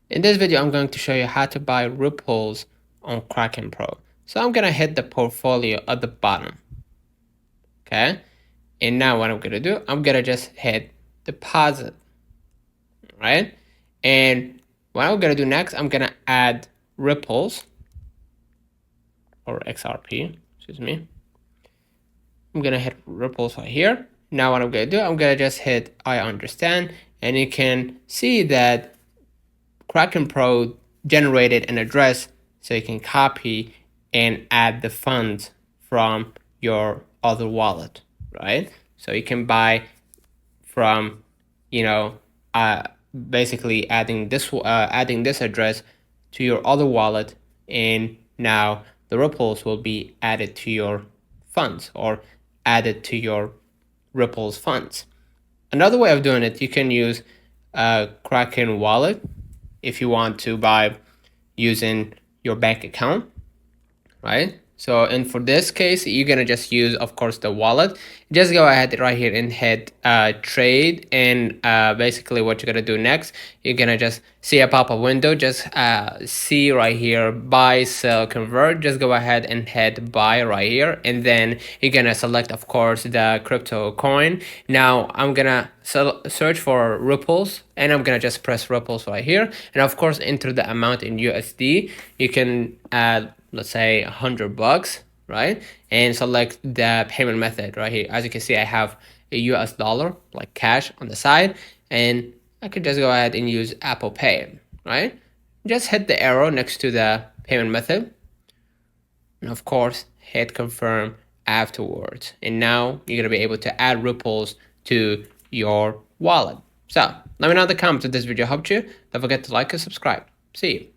In this video, I'm going to show you how to buy ripples on Kraken Pro. So I'm gonna hit the portfolio at the bottom, okay? And now what I'm gonna do, I'm gonna just hit deposit, right? And what I'm gonna do next, I'm gonna add ripples or XRP, excuse me. I'm gonna hit ripples right here. Now what I'm gonna do, I'm gonna just hit I understand, and you can see that Kraken Pro generated an address so you can copy and add the funds from your other wallet, right? So you can buy from, you know, basically adding this address to your other wallet, and now the ripples will be added to your funds or added to your ripples funds. Another way of doing it, you can use a Kraken wallet if you want to buy using your bank account, right? So, and for this case, you're gonna just use, of course, the wallet. Just go ahead right here and hit trade, and basically what you're gonna do next, you're gonna just see a pop-up window. Just see right here, buy, sell, convert. Just go ahead and hit buy right here, and then you're gonna select, of course, the crypto coin. Now I'm gonna search for ripples, and I'm gonna just press ripples right here, and of course enter the amount in USD. You can add, let's say, $100, right? And select the payment method right here. As you can see, I have a US dollar, like cash on the side, and I could just go ahead and use Apple Pay, right? Just hit the arrow next to the payment method, and of course hit confirm afterwards. And now you're gonna be able to add ripples to your wallet. So let me know in the comments if this video helped you. Don't forget to like and subscribe. See you.